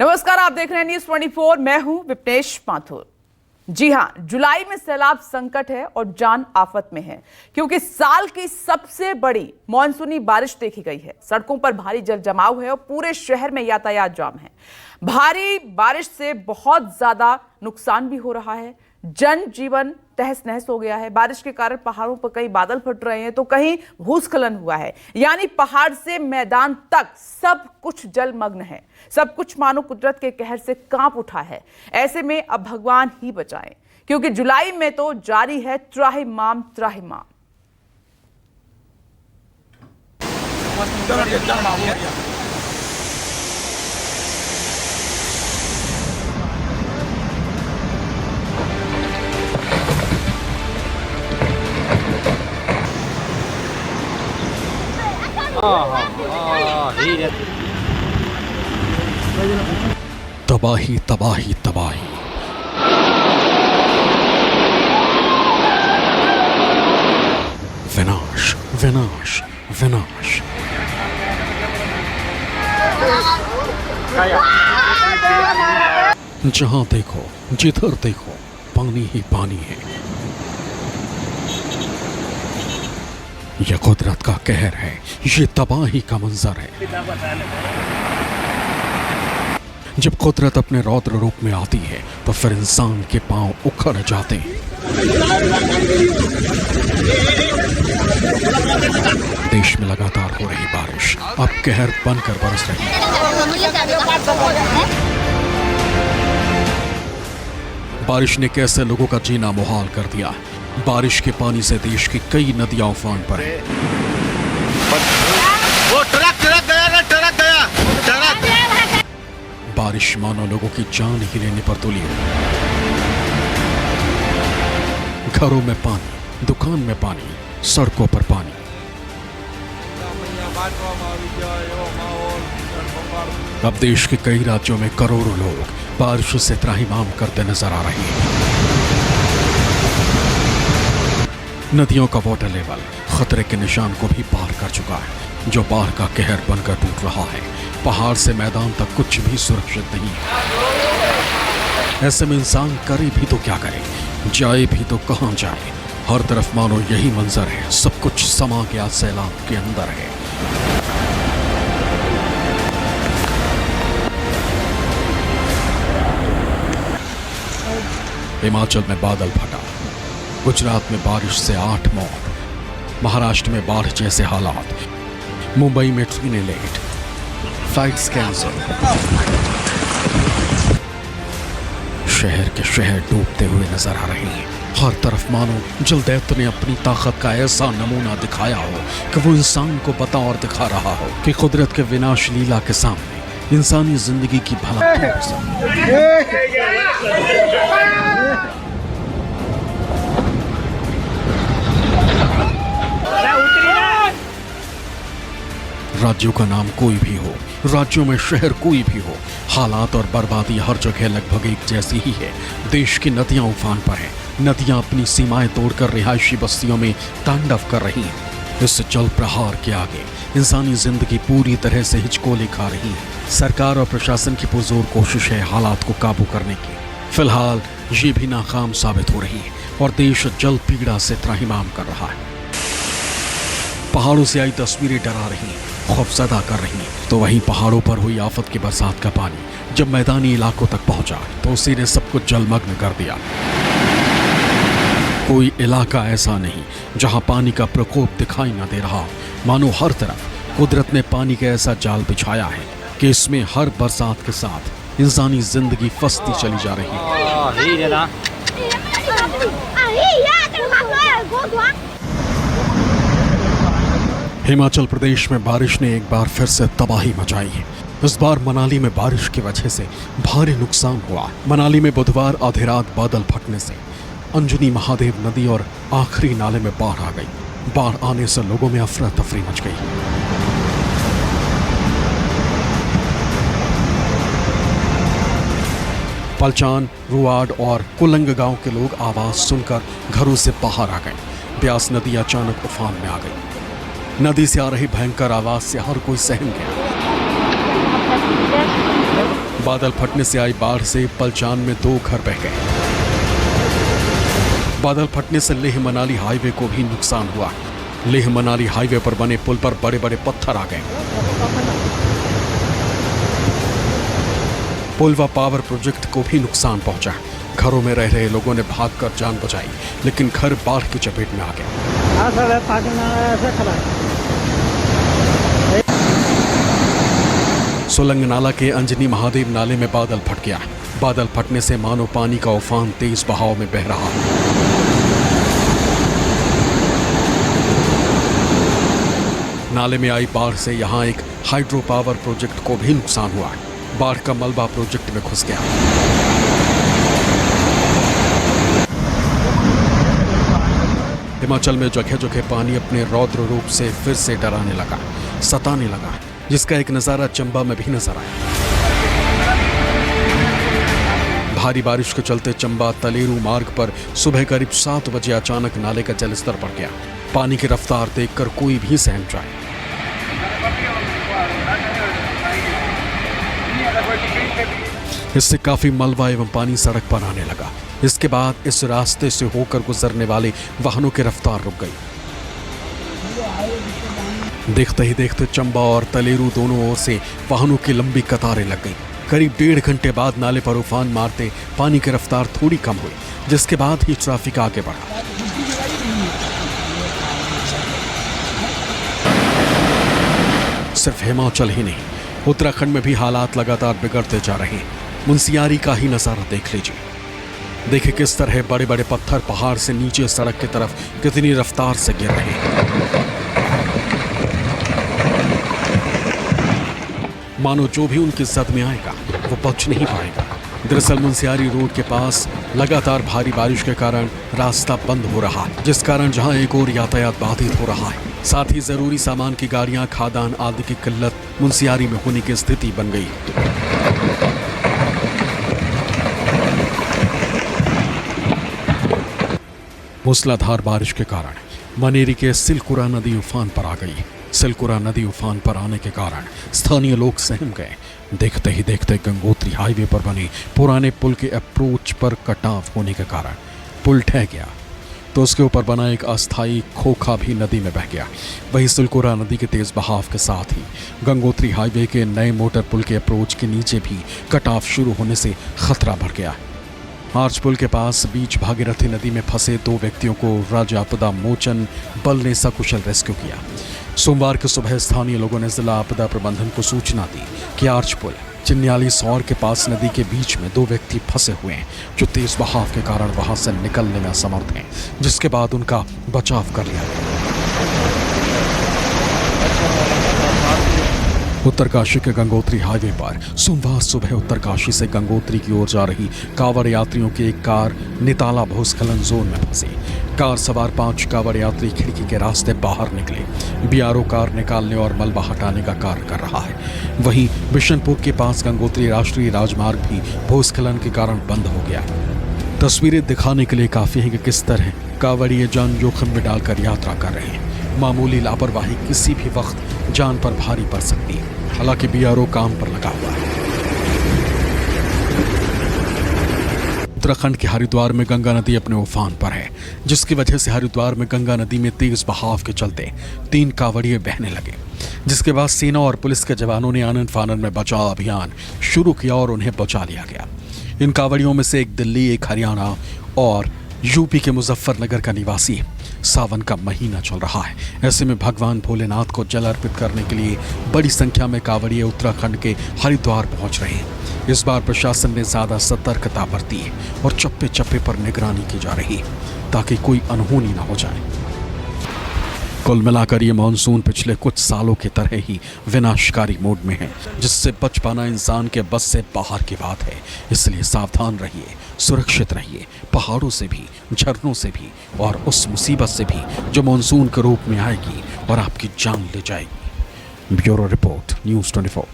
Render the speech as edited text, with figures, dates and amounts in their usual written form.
नमस्कार, आप देख रहे हैं न्यूज़ 24। मैं हूं विपनेश माथुर। जी हां, जुलाई में सैलाब संकट है और जान आफत में है, क्योंकि साल की सबसे बड़ी मानसूनी बारिश देखी गई है। सड़कों पर भारी जल जमाव है और पूरे शहर में यातायात जाम है। भारी बारिश से बहुत ज्यादा नुकसान भी हो रहा है। जनजीवन तहस नहस हो गया है। बारिश के कारण पहाड़ों पर कई बादल फट रहे हैं तो कहीं भूस्खलन हुआ है, यानी पहाड़ से मैदान तक सब कुछ जलमग्न है। सब कुछ मानो कुदरत के कहर से कांप उठा है। ऐसे में अब भगवान ही बचाएं, क्योंकि जुलाई में तो जारी है त्राहिमाम त्राहिमाम। तबाही तबाही तबाही। विनाश विनाश विनाश। जहां देखो जिधर देखो पानी ही पानी है। यह कुदरत का कहर है, ये तबाही का मंजर है। जब कुदरत अपने रौद्र रूप में आती है तो फिर इंसान के पांव उखड़ जाते हैं। देश में लगातार हो रही बारिश अब कहर बनकर बरस रही है। बारिश ने कैसे लोगों का जीना मुहाल कर दिया। बारिश के पानी से देश की कई नदियां उफान पर हैं। वो ट्रक गया। बारिश मानो लोगों की जान ही लेने पर तुली हो। घरों में पानी, दुकान में पानी, सड़कों पर पानी। अब देश के कई राज्यों में करोड़ों लोग बारिश से त्राहिमाम करते नजर आ रहे हैं। नदियों का वाटर लेवल खतरे के निशान को भी पार कर चुका है, जो बाढ़ का कहर बनकर टूट रहा है। पहाड़ से मैदान तक कुछ भी सुरक्षित नहीं है। ऐसे में इंसान करे भी तो क्या करे, जाए भी तो कहां जाए। हर तरफ मानो यही मंजर है, सब कुछ समा गया सैलाब के अंदर है। हिमाचल में बादल फटा, गुजरात में बारिश से 8 मौत, महाराष्ट्र में बाढ़ जैसे हालात, मुंबई में ट्रेनें लेट, फ्लाइट्स कैंसल। शहर के शहर डूबते हुए नजर आ रहे हैं। हर तरफ मानो जलदैत्य ने अपनी ताकत का ऐसा नमूना दिखाया हो कि वो इंसान को बता और दिखा रहा हो कि कुदरत के विनाश लीला के सामने इंसानी जिंदगी की भला क्या हो सकती। राज्यों का नाम कोई भी हो, राज्यों में शहर कोई भी हो, हालात और बर्बादी हर जगह लगभग एक जैसी ही है। देश की नदियां उफान पर हैं। नदियां अपनी सीमाएं तोड़कर रिहायशी बस्तियों में तांडव कर रही हैं। इस जल प्रहार के आगे इंसानी जिंदगी पूरी तरह से हिचकोले खा रही है। सरकार और प्रशासन की पुरजोर कोशिश है हालात को काबू करने की। फिलहाल ये भी नाकाम साबित हो रही है और देश जल पीड़ा से त्राहिमाम कर रहा है। पहाड़ों से आई तस्वीरें डरा रही हैं, खौफजदा कर रही हैं, तो वहीं पहाड़ों पर हुई आफत की बरसात का पानी जब मैदानी इलाकों तक पहुंचा तो उसी ने सब कुछ जलमग्न कर दिया। कोई इलाका ऐसा नहीं जहां पानी का प्रकोप दिखाई न दे रहा। मानो हर तरफ कुदरत ने पानी का ऐसा जाल बिछाया है कि इसमें हर बरसात के साथ इंसानी जिंदगी फंसती चली जा रही है। हिमाचल प्रदेश में बारिश ने एक बार फिर से तबाही मचाई है। इस बार मनाली में बारिश की वजह से भारी नुकसान हुआ। मनाली में बुधवार आधी रात बादल फटने से अंजनी महादेव नदी और आखिरी नाले में बाढ़ आ गई। बाढ़ आने से लोगों में अफरा तफरी मच गई। पलचान, रुआड और कुलंग गांव के लोग आवाज सुनकर घरों से बाहर आ गए। ब्यास नदी अचानक उफान में आ गई। नदी से आ रही भयंकर आवाज से हर कोई सहम गया। बादल फटने से आई बाढ़ से पलचान में 2 घर बह गए। बादल फटने से लेह मनाली हाईवे को भी नुकसान हुआ। लेह मनाली हाईवे पर बने पुल पर बड़े बड़े पत्थर आ गए। पुल व पावर प्रोजेक्ट को भी नुकसान पहुंचा। घरों में रह रहे लोगों ने भागकर जान बचाई, लेकिन घर बाढ़ की चपेट में आ गए। सोलंग नाला के अंजनी महादेव नाले में बादल फट गया। बादल फटने से मानो पानी का उफान तेज बहाव में बह रहा। नाले में आई बाढ़ से यहां एक हाइड्रो पावर प्रोजेक्ट को भी नुकसान हुआ। बाढ़ का मलबा प्रोजेक्ट में घुस गया। हिमाचल में जगह जगह पानी अपने रौद्र रूप से फिर से डराने लगा, सताने लगा, जिसका एक नजारा चंबा में भी नजर आया। भारी बारिश के चलते चंबा तलेरू मार्ग पर सुबह करीब 7 बजे अचानक नाले का जलस्तर बढ़ गया। पानी की रफ्तार देखकर कोई भी सहम जाए। इससे काफी मलबा एवं पानी सड़क पर आने लगा। इसके बाद इस रास्ते से होकर गुजरने वाले वाहनों की रफ्तार रुक गई। देखते ही देखते चंबा और तलेरू दोनों ओर से वाहनों की लंबी कतारें लग गईं। करीब 1.5 घंटे बाद नाले पर उफान मारते पानी की रफ्तार थोड़ी कम हुई, जिसके बाद ही ट्रैफिक आगे बढ़ा। सिर्फ हिमाचल ही नहीं, उत्तराखंड में भी हालात लगातार बिगड़ते जा रहे हैं। मुंसियारी का ही नजारा देख लीजिए। देखिए किस तरह बड़े बड़े पत्थर पहाड़ से नीचे सड़क की तरफ कितनी रफ्तार से गिर रहे हैं। मानो जो भी उनकी जद में आएगा वो बच नहीं पाएगा। दरअसल मुंसियारी रोड के पास लगातार भारी बारिश के कारण रास्ता बंद हो रहा है, जिस कारण जहां एक और यातायात बाधित हो रहा है। साथ ही जरूरी सामान की गाड़ियां, खादान आदि की किल्लत मुंसियारी में होने की स्थिति बन गई। मूसलाधार बारिश के कारण मनेरी के सिलकुरा नदी उफान पर आ गई। सिलकुरा नदी उफान पर आने के कारण स्थानीय लोग सहम गए। देखते ही देखते गंगोत्री हाईवे पर बने पुराने पुल के अप्रोच पर कटाव होने के कारण पुल ढह गया, तो उसके ऊपर बना एक अस्थायी खोखा भी नदी में बह गया। वहीं सिलकुरा नदी के तेज बहाव के साथ ही गंगोत्री हाईवे के नए मोटर पुल के अप्रोच के नीचे भी कटाव शुरू होने से खतरा बढ़ गया। आर्च पुल के पास बीच भागीरथी नदी में फंसे 2 व्यक्तियों को राज्य आपदा मोचन बल ने सकुशल रेस्क्यू किया। सोमवार की सुबह स्थानीय लोगों ने जिला आपदा प्रबंधन को सूचना दी कि आर्च पुल चिन्याली सौर के पास नदी के बीच में 2 व्यक्ति फंसे हुए हैं, जो तेज बहाव के कारण वहां से निकलने में असमर्थ हैं, जिसके बाद उनका बचाव कर लिया गया। उत्तरकाशी के गंगोत्री हाईवे पर सोमवार सुबह उत्तरकाशी से गंगोत्री की ओर जा रही कांवड़ यात्रियों की एक कार निताला भूस्खलन जोन में फंसी। कार सवार 5 कांवड़ यात्री खिड़की के रास्ते बाहर निकले। बीआरओ कार निकालने और मलबा हटाने का कार्य कर रहा है। वहीं बिशनपुर के पास गंगोत्री राष्ट्रीय राजमार्ग भी भूस्खलन के कारण बंद हो गया। तस्वीरें दिखाने के लिए काफी है कि किस तरह कांवड़िए जान जोखिम में डालकर यात्रा कर रहे हैं। मामूली लापरवाही किसी भी वक्त जान पर भारी पड़ सकती है। हालांकि बीआरओ काम पर लगा हुआ है। उत्तराखंड के हरिद्वार में गंगा नदी अपने उफान पर है, जिसकी वजह से हरिद्वार में गंगा नदी में तेज बहाव के चलते 3 कांवड़िए बहने लगे, जिसके बाद सेना और पुलिस के जवानों ने आनन फानन में बचाव अभियान शुरू किया और उन्हें बचा लिया गया। इन कांवड़ियों में से एक दिल्ली, एक हरियाणा और यूपी के मुजफ्फरनगर का निवासी है। सावन का महीना चल रहा है, ऐसे में भगवान भोलेनाथ को जल अर्पित करने के लिए बड़ी संख्या में कांवड़िए उत्तराखंड के हरिद्वार पहुंच रहे हैं। इस बार प्रशासन ने ज्यादा सतर्कता बरती है और चप्पे चप्पे पर निगरानी की जा रही है, ताकि कोई अनहोनी न हो जाए। कुल मिलाकर ये मानसून पिछले कुछ सालों की तरह ही विनाशकारी मोड में है, जिससे बच पाना इंसान के बस से बाहर की बात है। इसलिए सावधान रहिए, सुरक्षित रहिए, पहाड़ों से भी, झरनों से भी और उस मुसीबत से भी जो मानसून के रूप में आएगी और आपकी जान ले जाएगी। Bureau report, news 24।